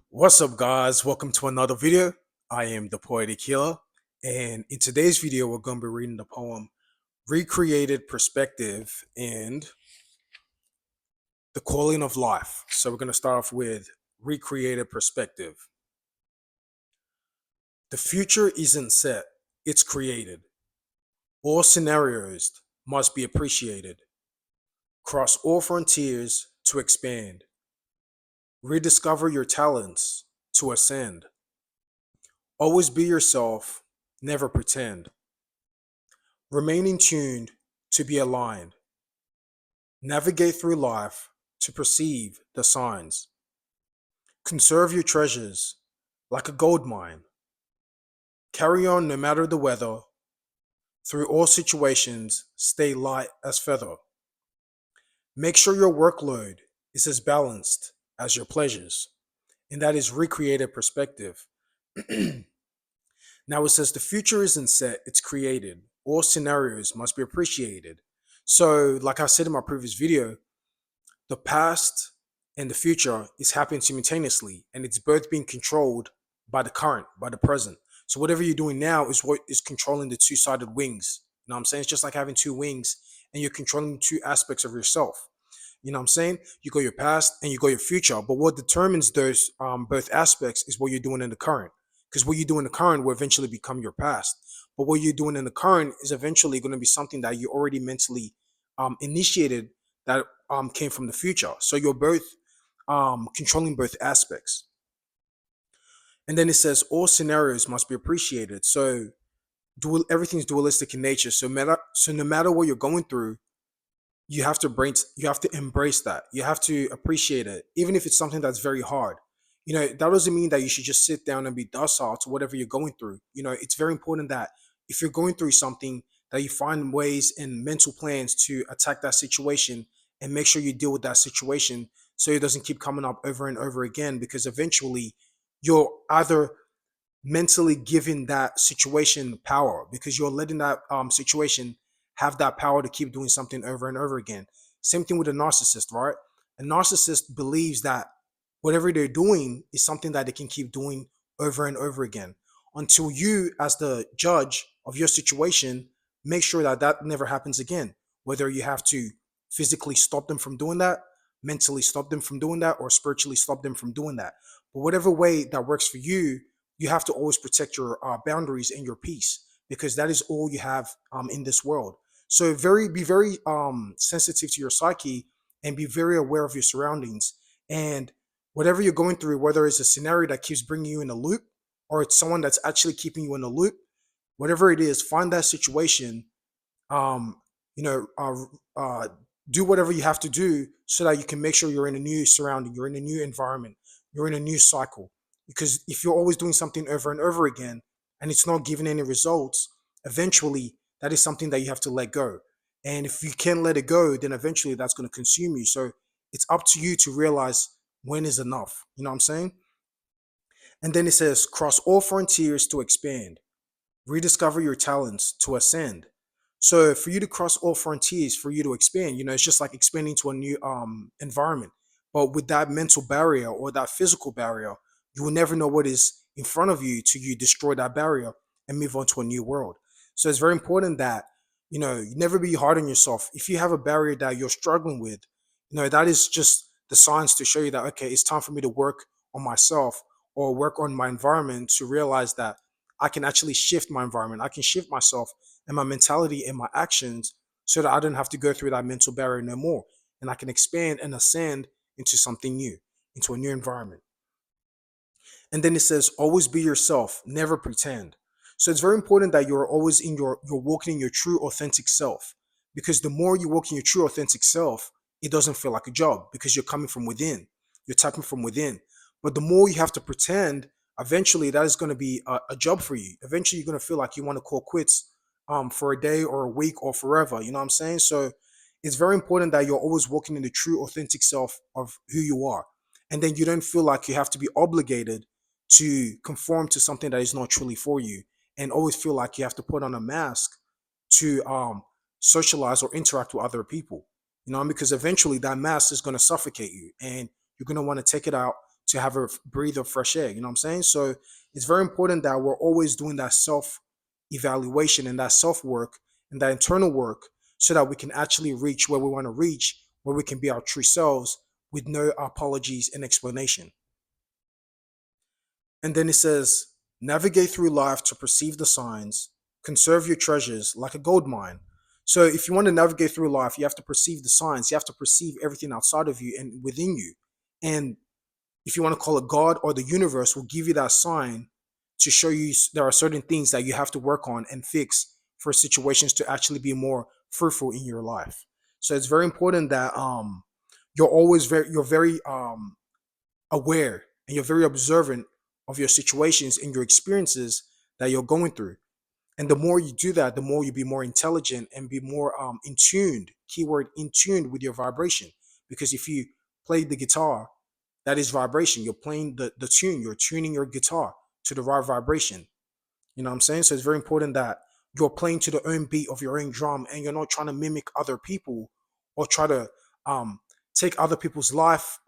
What's up, guys? Welcome to another video. I am the Poetic Healer, and in today's video, we're going to be reading the poem Recreated Perspective and The Calling of Life. So, we're going to start off with Recreated Perspective. The future isn't set, it's created. All scenarios must be appreciated. Cross all frontiers to expand. Rediscover your talents to ascend. Always be yourself, never pretend. Remaining tuned to be aligned. Navigate through life to perceive the signs. Conserve your treasures like a gold mine. Carry on no matter the weather. Through all situations, stay light as feather. Make sure your workload is as balanced as your pleasures. And that is recreated perspective. Now it says the future isn't set, it's created. All scenarios must be appreciated. So, like I said in my previous video, the past and the future is happening simultaneously, and it's both being controlled by the current, by the present. So whatever you're doing now is what is controlling the two-sided wings. You know what I'm saying? It's just like having two wings and you're controlling two aspects of yourself. You know what I'm saying? You got your past and you got your future. But what determines those both aspects is what you're doing in the current. Because what you do in the current will eventually become your past. But what you're doing in the current is eventually going to be something that you already mentally initiated that came from the future. So you're both controlling both aspects. And then it says all scenarios must be appreciated. So everything's dualistic in nature. So no matter what you're going through, you have to embrace that. You have to appreciate it, even if it's something that's very hard. That doesn't mean that you should just sit down and be docile to whatever you're going through. It's very important that if you're going through something, that you find ways and mental plans to attack that situation and make sure you deal with that situation so it doesn't keep coming up over and over again, because eventually you're either mentally giving that situation power because you're letting that situation have that power to keep doing something over and over again. Same thing with a narcissist, right? A narcissist believes that whatever they're doing is something that they can keep doing over and over again until you, as the judge of your situation, make sure that that never happens again. Whether you have to physically stop them from doing that, mentally stop them from doing that, or spiritually stop them from doing that. But whatever way that works for you, you have to always protect your boundaries and your peace, because that is all you have in this world. So be very sensitive to your psyche and be very aware of your surroundings. And whatever you're going through, whether it's a scenario that keeps bringing you in a loop or it's someone that's actually keeping you in a loop, whatever it is, find that situation. Um, you know, uh, uh, do whatever you have to do so that you can make sure you're in a new surrounding, you're in a new environment, you're in a new cycle. Because if you're always doing something over and over again and it's not giving any results, eventually that is something that you have to let go. And if you can't let it go, then eventually that's going to consume you. So it's up to you to realize when is enough. You know what I'm saying? And then it says, cross all frontiers to expand, rediscover your talents to ascend. So for you to cross all frontiers, for you to expand, it's just like expanding to a new environment. But with that mental barrier or that physical barrier, you will never know what is in front of you till you destroy that barrier and move on to a new world. So it's very important that you never be hard on yourself. If you have a barrier that you're struggling with, that is just the signs to show you that, okay, it's time for me to work on myself or work on my environment, to realize that I can actually shift my environment. I can shift myself and my mentality and my actions so that I don't have to go through that mental barrier no more. And I can expand and ascend into something new, into a new environment. And then it says, always be yourself, never pretend. So it's very important that you're always you're walking in your true authentic self. Because the more you walk in your true authentic self, it doesn't feel like a job because you're coming from within. You're tapping from within. But the more you have to pretend, eventually that is going to be a job for you. Eventually you're going to feel like you want to call quits for a day or a week or forever. You know what I'm saying? So it's very important that you're always walking in the true authentic self of who you are. And then you don't feel like you have to be obligated to conform to something that is not truly for you, and always feel like you have to put on a mask to socialize or interact with other people. Because eventually that mask is going to suffocate you, and you're going to want to take it out, to have a breathe of fresh air. You know what I'm saying? So it's very important that we're always doing that self evaluation and that self work and that internal work so that we can actually reach where we want to reach, where we can be our true selves with no apologies and explanation. And then it says, navigate through life to perceive the signs, conserve your treasures like a gold mine. So if you want to navigate through life, you have to perceive the signs. You have to perceive everything outside of you and within you. And if you want to call it God or the universe, will give you that sign to show you there are certain things that you have to work on and fix for situations to actually be more fruitful in your life. So it's very important that you're very aware and you're very observant of your situations and your experiences that you're going through. And the more you do that, the more you be more intelligent and be more in tuned, keyword in tuned with your vibration. Because if you play the guitar, that is vibration. You're playing the tune, you're tuning your guitar to the right vibration. You know what I'm saying? So it's very important that you're playing to the own beat of your own drum and you're not trying to mimic other people or try to um, take other people's life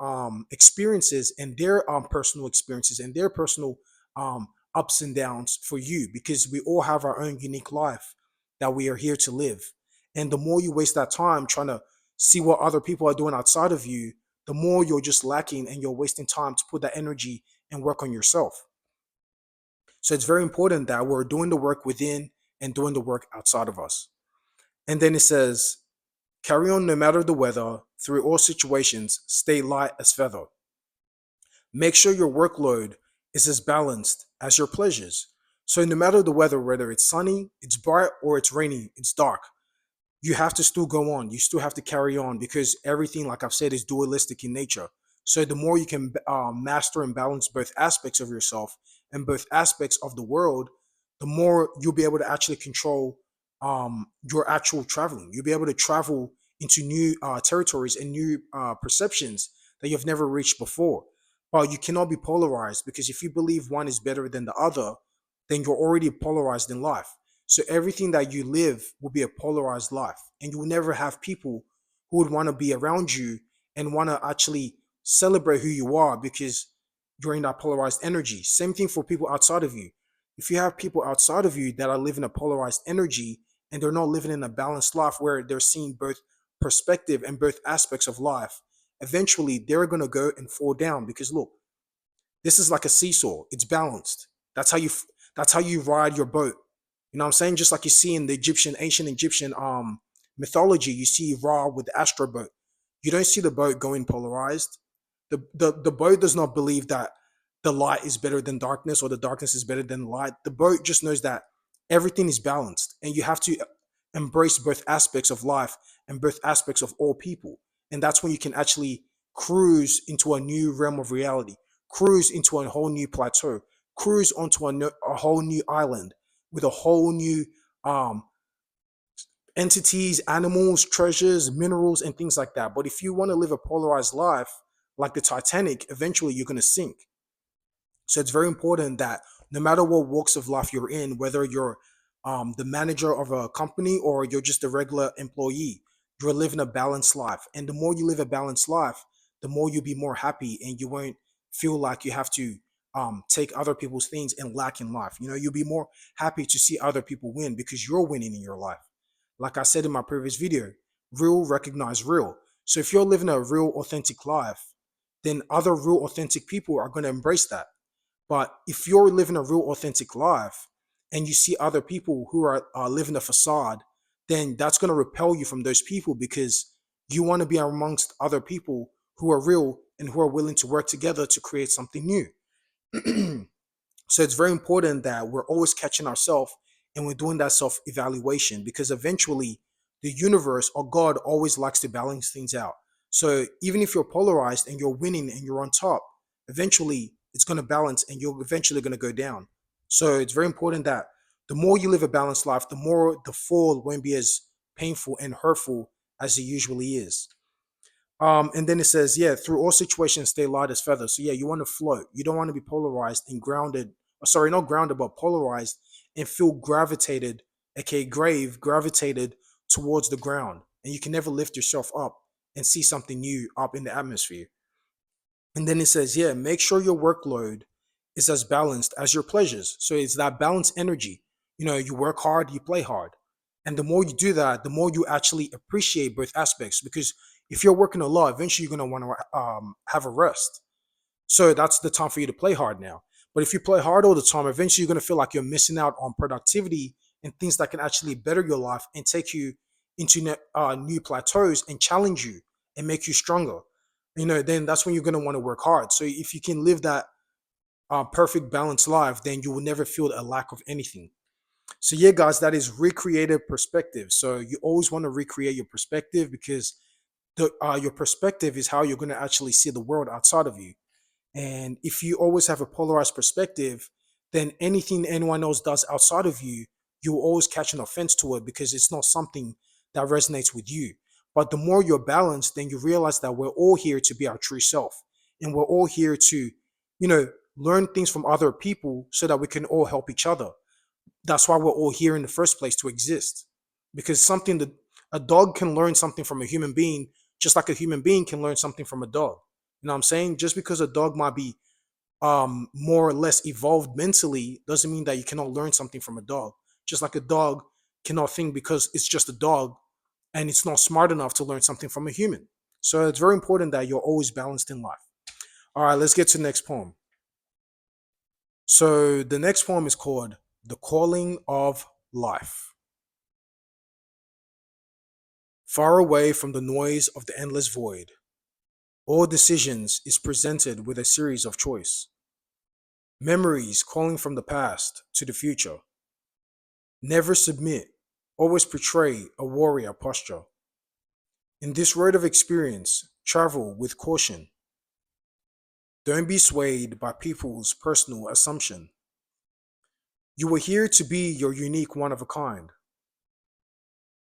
experiences and their personal experiences and their personal um, ups and downs for you, because we all have our own unique life that we are here to live. And the more you waste that time trying to see what other people are doing outside of you, the more you're just lacking and you're wasting time to put that energy and work on yourself. So it's very important that we're doing the work within and doing the work outside of us. And then it says, carry on no matter the weather, through all situations, stay light as feather. Make sure your workload is as balanced as your pleasures. So no matter the weather, whether it's sunny, it's bright, or it's rainy, it's dark, you have to still go on. You still have to carry on because everything, like I've said, is dualistic in nature. So the more you can master and balance both aspects of yourself and both aspects of the world, the more you'll be able to actually control your actual traveling. You'll be able to travel into new territories and new perceptions that you've never reached before. But you cannot be polarized, because if you believe one is better than the other, then you're already polarized in life. So everything that you live will be a polarized life, and you will never have people who would want to be around you and want to actually celebrate who you are because you're in that polarized energy. Same thing for people outside of you. If you have people outside of you that are living a polarized energy and they're not living in a balanced life where they're seeing both perspective and both aspects of life, eventually they're going to go and fall down, because look, this is like a seesaw. It's balanced. That's how you ride your boat. You know what I'm saying? Just like you see in the ancient Egyptian mythology, you see Ra with the Astro boat. You don't see the boat going polarized. The boat does not believe that the light is better than darkness or the darkness is better than light. The boat just knows that everything is balanced, and you have to embrace both aspects of life and both aspects of all people. And that's when you can actually cruise into a new realm of reality, cruise into a whole new plateau, cruise onto a whole new island with a whole new um, entities, animals, treasures, minerals, and things like that. But if you want to live a polarized life like the Titanic, eventually you're going to sink. So it's very important that no matter what walks of life you're in, whether you're the manager of a company or you're just a regular employee, you're living a balanced life. And the more you live a balanced life, the more you'll be more happy and you won't feel like you have to take other people's things and lack in life. You know, you'll be more happy to see other people win because you're winning in your life. Like I said in my previous video, real recognize real. So if you're living a real authentic life, then other real authentic people are going to embrace that. But if you're living a real authentic life and you see other people who are living a facade, then that's going to repel you from those people because you want to be amongst other people who are real and who are willing to work together to create something new. So it's very important that we're always catching ourselves and we're doing that self evaluation, because eventually the universe or God always likes to balance things out. So even if you're polarized and you're winning and you're on top, eventually it's going to balance and you're eventually going to go down. So it's very important that the more you live a balanced life, the more the fall won't be as painful and hurtful as it usually is. And then it says, yeah, through all situations, stay light as feathers. So yeah, you want to float. You don't want to be polarized and grounded. Sorry, not grounded, but polarized and feel gravitated, aka grave, gravitated towards the ground. And you can never lift yourself up and see something new up in the atmosphere. And then it says, yeah, make sure your workload is as balanced as your pleasures. So it's that balanced energy. You work hard, you play hard. And the more you do that, the more you actually appreciate both aspects. Because if you're working a lot, eventually you're going to want to have a rest. So that's the time for you to play hard now. But if you play hard all the time, eventually you're going to feel like you're missing out on productivity and things that can actually better your life and take you into new plateaus and challenge you and make you stronger. Then that's when you're going to want to work hard. So if you can live that perfect balanced life, then you will never feel a lack of anything. So yeah, guys, that is recreative perspective. So you always want to recreate your perspective because your perspective is how you're going to actually see the world outside of you. And if you always have a polarized perspective, then anything anyone else does outside of you, you will always catch an offense to it because it's not something that resonates with you. But the more you're balanced, then you realize that we're all here to be our true self. And we're all here to, you know, learn things from other people so that we can all help each other. That's why we're all here in the first place, to exist. Because something that a dog can learn something from a human being, just like a human being can learn something from a dog. You know what I'm saying? Just because a dog might be more or less evolved mentally doesn't mean that you cannot learn something from a dog. Just like a dog cannot think because it's just a dog and it's not smart enough to learn something from a human. So it's very important that you're always balanced in life. All right, let's get to the next poem. So the next poem is called The Calling of Life. Far away from the noise of the endless void, all decisions is presented with a series of choice. Memories calling from the past to the future. Never submit, always portray a warrior posture. In this road of experience, travel with caution. Don't be swayed by people's personal assumption. You are here to be your unique one of a kind.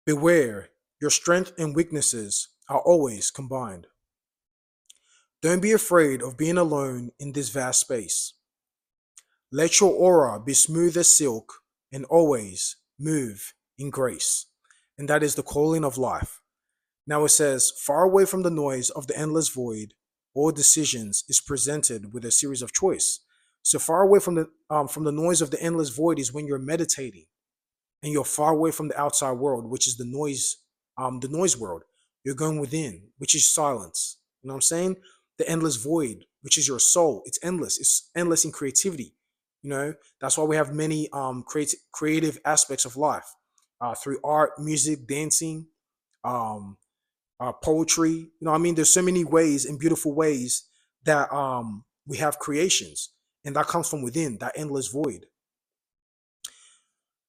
Beware, your strength and weaknesses are always combined. Don't be afraid of being alone in this vast space. Let your aura be smooth as silk and always move in grace. And that is the calling of life. Now it says, far away from the noise of the endless void, all decisions is presented with a series of choice. So far away from the noise of the endless void is when you're meditating and you're far away from the outside world, which is the noise world. You're going within, which is silence. You know what I'm saying? The endless void, which is your soul. It's endless. It's endless in creativity. That's why we have many creative aspects of life through art, music, dancing, um, poetry. There's so many ways and beautiful ways that we have creations, and that comes from within that endless void.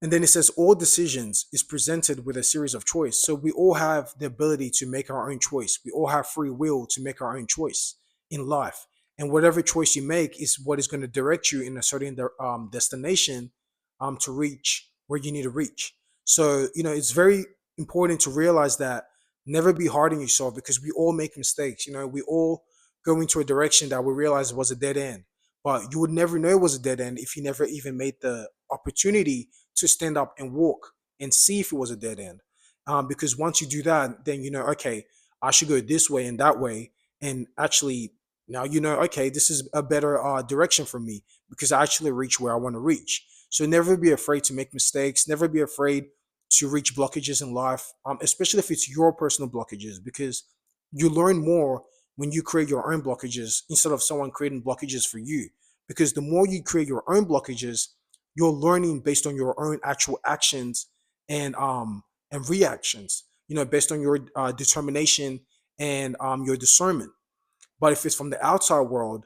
And then it says all decisions is presented with a series of choice. So we all have the ability to make our own choice. We all have free will to make our own choice in life. And whatever choice you make is what is going to direct you in a certain destination to reach where you need to reach. So, it's very important to realize that never be hard on yourself because we all make mistakes. We all go into a direction that we realize was a dead end. But you would never know it was a dead end if you never even made the opportunity to stand up and walk and see if it was a dead end. Because once you do that, then okay, I should go this way and that way. And actually, now okay, this is a better direction for me because I actually reach where I want to reach. So never be afraid to make mistakes. Never be afraid to reach blockages in life, especially if it's your personal blockages, because you learn more when you create your own blockages instead of someone creating blockages for you. Because the more you create your own blockages, you're learning based on your own actual actions and reactions. Based on your determination and your discernment. But if it's from the outside world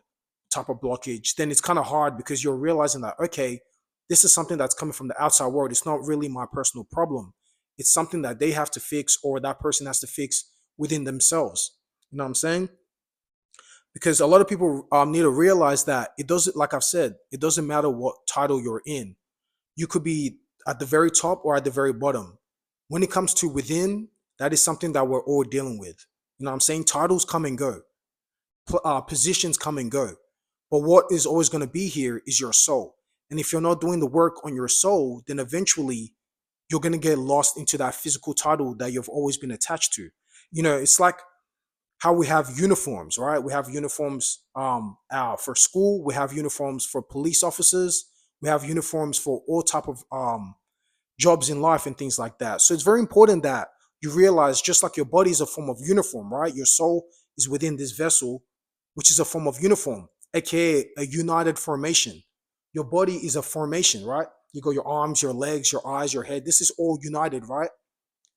type of blockage, then it's kind of hard because you're realizing that okay, this is something that's coming from the outside world. It's not really my personal problem. It's something that they have to fix or that person has to fix within themselves. You know what I'm saying? Because a lot of people need to realize that it doesn't, like I've said, it doesn't matter what title you're in. You could be at the very top or at the very bottom. When it comes to within, that is something that we're all dealing with. You know what I'm saying? Titles come and go, positions come and go. But what is always going to be here is your soul. And if you're not doing the work on your soul, then eventually you're going to get lost into that physical title that you've always been attached to. It's like how we have uniforms, right? We have uniforms for school. We have uniforms for police officers. We have uniforms for all type of jobs in life and things like that. So it's very important that you realize, just like your body is a form of uniform, right? Your soul is within this vessel, which is a form of uniform, aka a united formation. Your body is a formation, right? You go your arms, your legs, your eyes, your head. This is all united, right?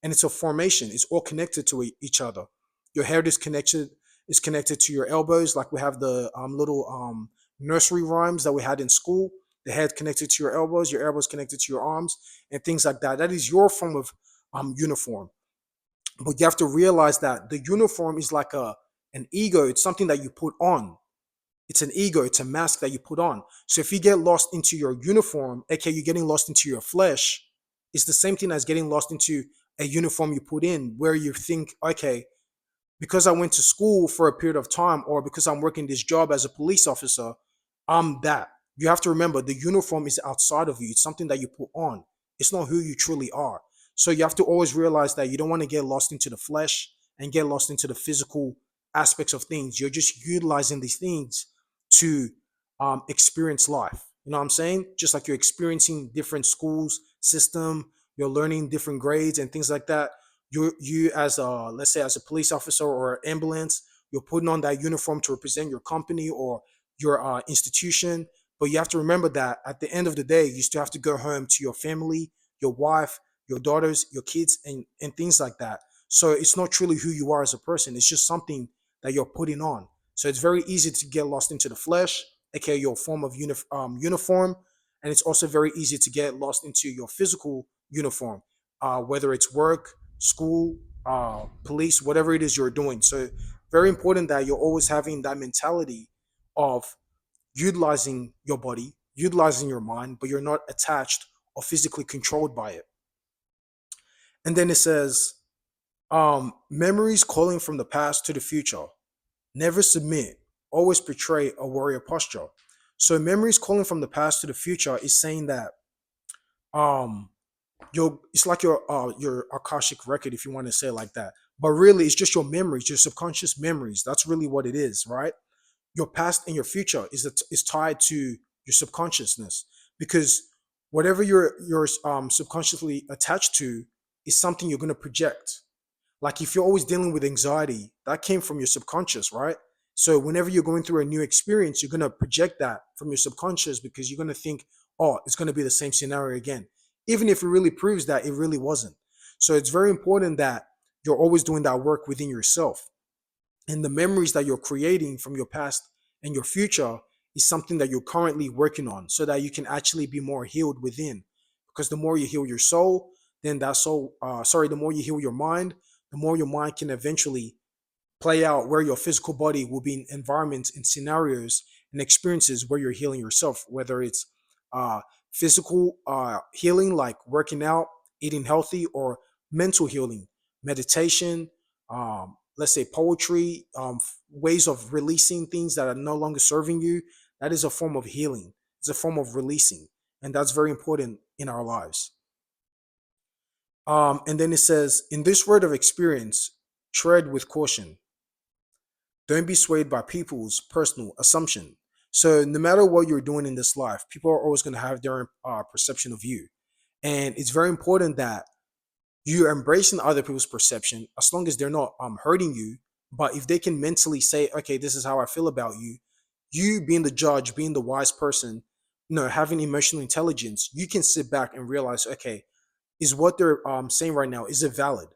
And it's a formation. It's all connected to each other. Your head is connected to your elbows, like we have the little nursery rhymes that we had in school. The head connected to your elbows connected to your arms, and things like that. That is your form of uniform. But you have to realize that the uniform is like an ego. It's something that you put on. It's an ego. It's a mask that you put on. So if you get lost into your uniform, aka you're getting lost into your flesh, it's the same thing as getting lost into a uniform you put in, where you think, okay, because I went to school for a period of time, or because I'm working this job as a police officer, I'm that. You have to remember, the uniform is outside of you. It's something that you put on. It's not who you truly are. So you have to always realize that you don't want to get lost into the flesh and get lost into the physical aspects of things. You're just utilizing these things to experience life. You know what I'm saying? Just like you're experiencing different schools system, you're learning different grades and things like that. You as a, let's say, as a police officer or ambulance, you're putting on that uniform to represent your company or your institution. But you have to remember that at the end of the day, you still have to go home to your family, your wife, your daughters, your kids, and things like that. So it's not truly who you are as a person. It's just something that you're putting on. So it's very easy to get lost into the flesh, aka your form of uniform, and it's also very easy to get lost into your physical uniform, whether it's work, school, police, whatever it is you're doing. So very important that you're always having that mentality of utilizing your body, utilizing your mind, but you're not attached or physically controlled by it. And then it says, memories calling from the past to the future. Never submit. Always portray a warrior posture. So memories calling from the past to the future is saying that um it's like your akashic record, if you want to say it like that. But really it's just your memories, your subconscious memories. That's really what it is, right? Your past and your future is tied to your subconsciousness, because whatever you're subconsciously attached to is something you're going to project. Like if you're always dealing with anxiety, that came from your subconscious, right? So whenever you're going through a new experience, you're going to project that from your subconscious, because you're going to think, oh, it's going to be the same scenario again, even if it really proves that it really wasn't. So it's very important that you're always doing that work within yourself, and the memories that you're creating from your past and your future is something that you're currently working on, so that you can actually be more healed within. Because the more you heal your soul, then that soul the more you heal your mind, the more your mind can eventually play out where your physical body will be in environments and scenarios and experiences where you're healing yourself, whether it's uh, physical healing like working out, eating healthy, or mental healing, meditation, let's say poetry, ways of releasing things that are no longer serving you. That is a form of healing. It's a form of releasing, and that's very important in our lives. And then it says, in this word of experience, tread with caution. Don't be swayed by people's personal assumption. So no matter what you're doing in this life, people are always going to have their perception of you. And it's very important that you're embracing other people's perception, as long as they're not hurting you. But if they can mentally say, okay, this is how I feel about you, you being the judge, being the wise person, having emotional intelligence, you can sit back and realize, okay, is what they're saying right now, is it valid?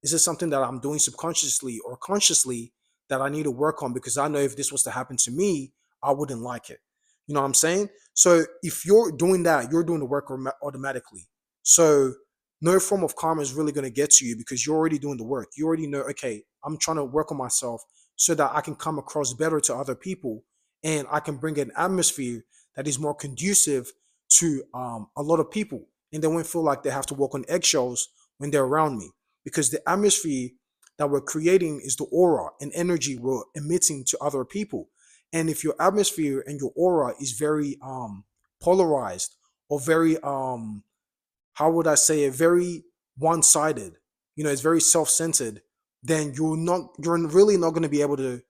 Is it something that I'm doing subconsciously or consciously that I need to work on? Because I know if this was to happen to me, I wouldn't like it. You know what I'm saying? So if you're doing that, you're doing the work automatically. So no form of karma is really going to get to you, because you're already doing the work. You already know, okay, I'm trying to work on myself so that I can come across better to other people, and I can bring an atmosphere that is more conducive to a lot of people, and they won't feel like they have to walk on eggshells when they're around me, because the atmosphere that we're creating is the aura and energy we're emitting to other people. And if your atmosphere and your aura is very polarized, or very how would I say it, very one-sided, it's very self-centered, then you're really not going to be able to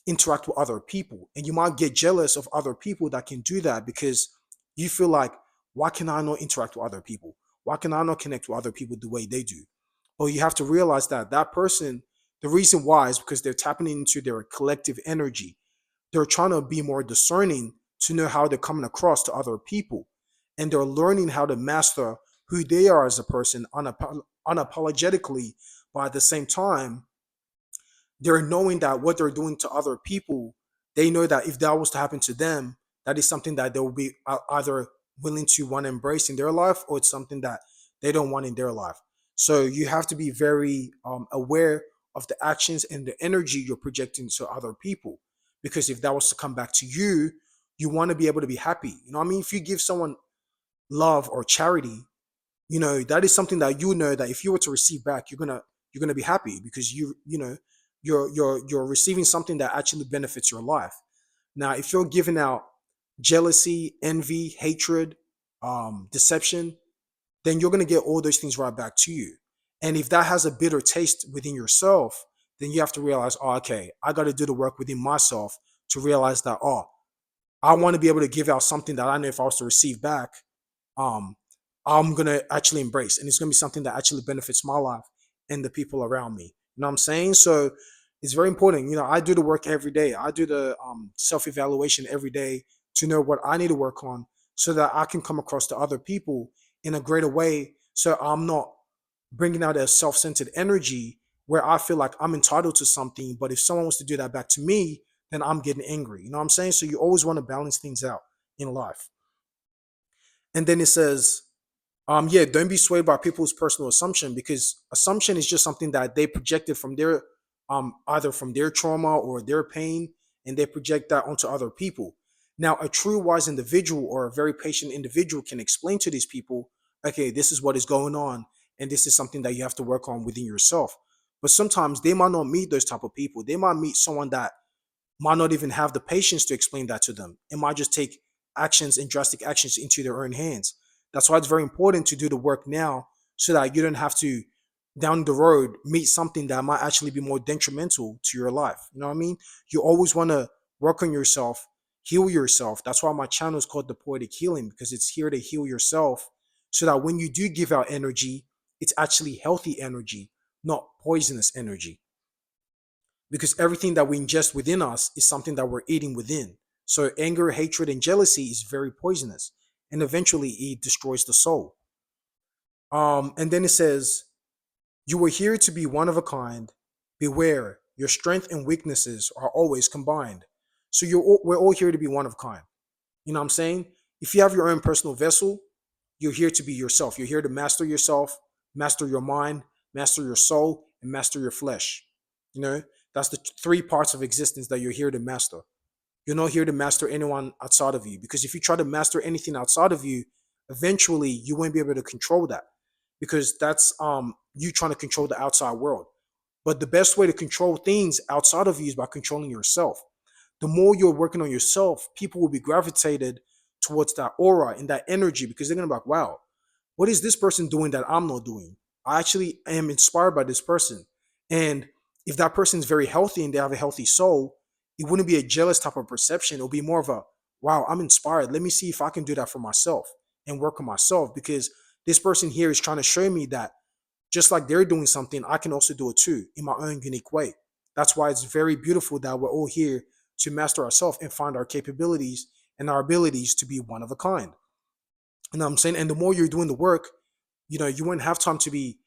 interact with other people. And you might get jealous of other people that can do that because you feel like, why can I not interact with other people? Why can I not connect with other people the way they do? Well, you have to realize that that person, the reason why is because they're tapping into their collective energy. They're trying to be more discerning to know how they're coming across to other people. And they're learning how to master who they are as a person unapologetically, but at the same time, they're knowing that what they're doing to other people, they know that if that was to happen to them, that is something that they will be either willing to want to embrace in their life, or it's something that they don't want in their life. So you have to be very aware of the actions and the energy you're projecting to other people, because if that was to come back to you, you want to be able to be happy. You know what I mean? If you give someone love or charity, that is something that you know that if you were to receive back, you're gonna be happy, because you're receiving something that actually benefits your life. Now if you're giving out jealousy, envy, hatred, deception, then you're going to get all those things right back to you. And if that has a bitter taste within yourself, then you have to realize, oh, okay, I got to do the work within myself to realize that, oh, I want to be able to give out something that I know if I was to receive back, um, I'm gonna actually embrace, and it's gonna be something that actually benefits my life and the people around me. You know what I'm saying? So it's very important. I do the work every day. I do the self evaluation every day to know what I need to work on, so that I can come across to other people in a greater way. So I'm not bringing out a self centered energy where I feel like I'm entitled to something, but if someone wants to do that back to me, then I'm getting angry. You know what I'm saying? So you always want to balance things out in life. And then it says, yeah, don't be swayed by people's personal assumption, because assumption is just something that they projected from their either from their trauma or their pain, and they project that onto other people. Now a true wise individual or a very patient individual can explain to these people, okay, this is what is going on, and this is something that you have to work on within yourself. But sometimes they might not meet those type of people. They might meet someone that might not even have the patience to explain that to them. It might just take actions and drastic actions into their own hands. That's why it's very important to do the work now, so that you don't have to down the road meet something that might actually be more detrimental to your life. You know what I mean? You always want to work on yourself, heal yourself. That's why my channel is called The Poetic Healing, because it's here to heal yourself, so that when you do give out energy, it's actually healthy energy, not poisonous energy, because everything that we ingest within us is something that we're eating within. So anger, hatred, and jealousy is very poisonous, and eventually it destroys the soul. And then it says, "You were here to be one of a kind. Beware, your strength and weaknesses are always combined." So we're all here to be one of a kind. You know what I'm saying? If you have your own personal vessel, you're here to be yourself. You're here to master yourself, master your mind, master your soul, and master your flesh. You know, that's the three parts of existence that you're here to master. You're not here to master anyone outside of you, because if you try to master anything outside of you, eventually you won't be able to control that, because that's you trying to control the outside world. But the best way to control things outside of you is by controlling yourself. The more you're working on yourself, people will be gravitated towards that aura and that energy, because they're gonna be like, wow, what is this person doing that I'm not doing? I actually am inspired by this person. And if that person is very healthy and they have a healthy soul, it wouldn't be a jealous type of perception. It'll be more of a, wow, I'm inspired. Let me see if I can do that for myself and work on myself, because this person here is trying to show me that just like they're doing something, I can also do it too in my own unique way. That's why it's very beautiful that we're all here to master ourselves and find our capabilities and our abilities to be one of a kind. You know what I'm saying? And the more you're doing the work, you won't have time to be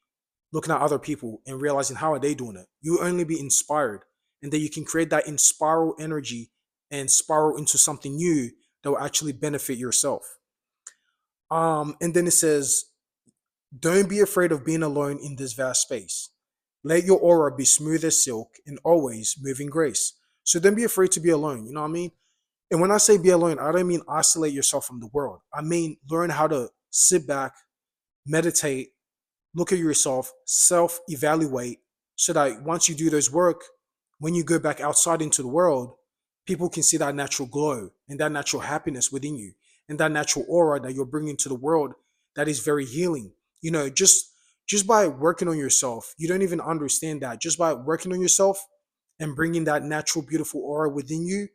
looking at other people and realizing how are they doing it. You only be inspired, and then you can create that inspiral energy and spiral into something new that will actually benefit yourself. And then it says, don't be afraid of being alone in this vast space. Let your aura be smooth as silk and always move in grace. So don't be afraid to be alone. You know what I mean? And when I say be alone, I don't mean isolate yourself from the world. I mean learn how to sit back, meditate, look at yourself, self evaluate, so that once you do those work, when you go back outside into the world, people can see that natural glow and that natural happiness within you, and that natural aura that you're bringing to the world, that is very healing. Just Just by working on yourself, you don't even understand that. Just by working on yourself and bringing that natural, beautiful aura within you,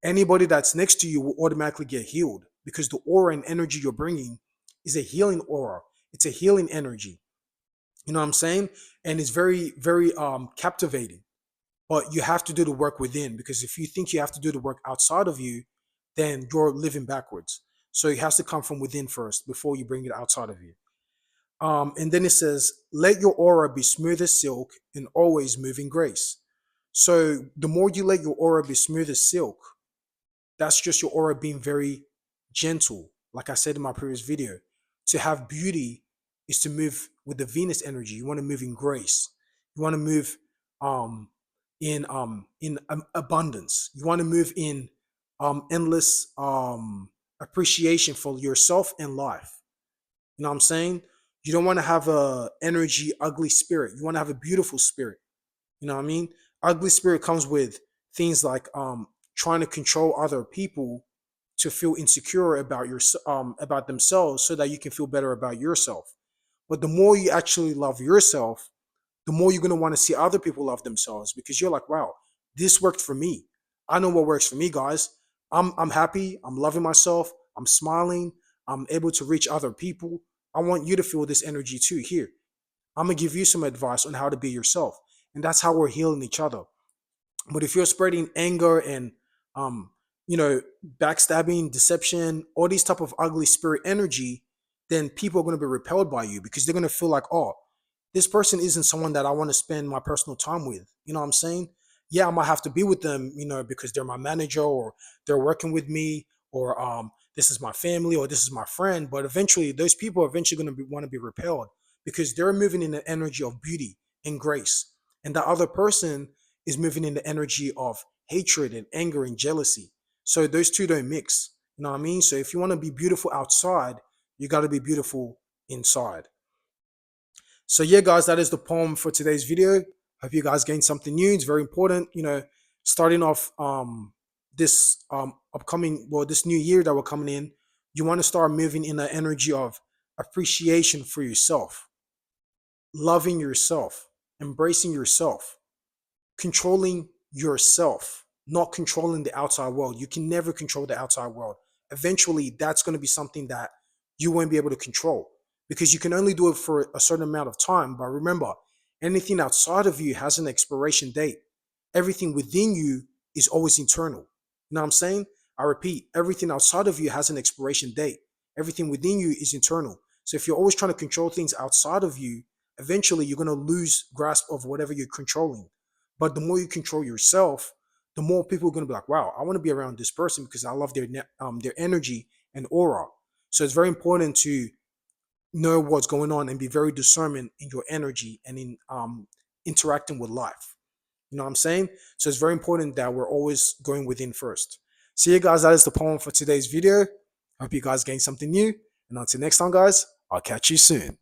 anybody that's next to you will automatically get healed because the aura and energy you're bringing is a healing aura. It's a healing energy. You know what I'm saying? And it's very, very captivating. But you have to do the work within, because if you think you have to do the work outside of you, then you're living backwards. So it has to come from within first before you bring it outside of you. And then it says, let your aura be smooth as silk and always move in grace. So the more you let your aura be smooth as silk, that's just your aura being very gentle. Like I said in my previous video, to have beauty is to move with the Venus energy. You want to move in grace. You want to move um, in abundance. You want to move in endless appreciation for yourself and life. You know what I'm saying? You don't want to have a energy ugly spirit. You want to have a beautiful spirit. You know what I mean? Ugly spirit comes with things like trying to control other people to feel insecure about about themselves so that you can feel better about yourself. But the more you actually love yourself, the more you're going to want to see other people love themselves, because you're like, wow, this worked for me. I know what works for me, guys. I'm happy. I'm loving myself. I'm smiling. I'm able to reach other people. I want you to feel this energy too. Here, I'm gonna give you some advice on how to be yourself, and that's how we're healing each other. But if you're spreading anger and um, you know, backstabbing, deception, all these type of ugly spirit energy, then people are going to be repelled by you because they're going to feel like, oh, this person isn't someone that I want to spend my personal time with. You know what I'm saying? Yeah, I might have to be with them, you know, because they're my manager or they're working with me, or this is my family or this is my friend. But eventually, those people are eventually going to want to be repelled because they're moving in the energy of beauty and grace, and the other person is moving in the energy of hatred and anger and jealousy. So those two don't mix. You know what I mean? So if you want to be beautiful outside, you got to be beautiful inside. So yeah, guys, that is the poem for today's video. Hope you guys gained something new. It's very important, you know, starting off this upcoming, well, this new year that we're coming in. You want to start moving in the energy of appreciation for yourself, loving yourself, embracing yourself, controlling yourself, not controlling the outside world. You can never control the outside world. Eventually, that's going to be something that you won't be able to control, because you can only do it for a certain amount of time. But remember, anything outside of you has an expiration date. Everything within you is always internal. You know what I'm saying? I repeat, everything outside of you has an expiration date. Everything within you is internal. So if you're always trying to control things outside of you, eventually you're going to lose grasp of whatever you're controlling. But the more you control yourself, the more people are going to be like, wow, I want to be around this person because I love their energy and aura. So it's very important to know what's going on and be very discernment in your energy and in interacting with life. You know what I'm saying? So it's very important that we're always going within first. So yeah, guys, that is the poem for today's video. I hope you guys gained something new. And until next time, guys, I'll catch you soon.